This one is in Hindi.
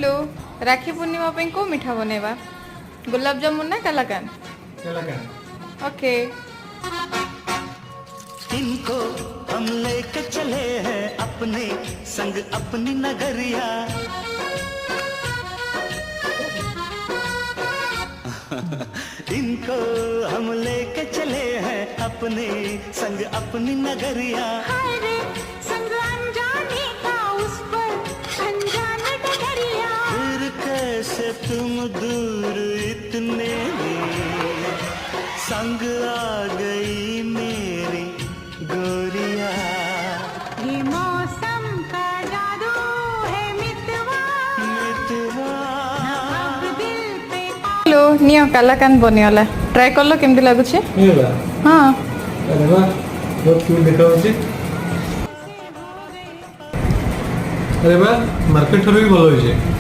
बोलू राखी पूर्णिमा पे को मिठा बनेवा गुलाब जामुन ना कलाकंद ओके। इनको हम लेके चले हैं अपने संग अपनी नगरिया। इनको हम लेके चले हैं अपने संग अपनी नगरिया। संग अनजाने का उस पर अनजान डगरिया। फिर कैसे तुम दूर इतने संग आ गई मेरी गोरिया। ये मौसम का जादू है मितवा मितवा। अब दिल पे बोलू नियो कलाकंद बनिगला ट्राई कर लो केमती लगुचे। हाँ अरे वाह बहुत क्यूट देखा होची। अरे वाह मार्केट ठरो भी भलो होइछे।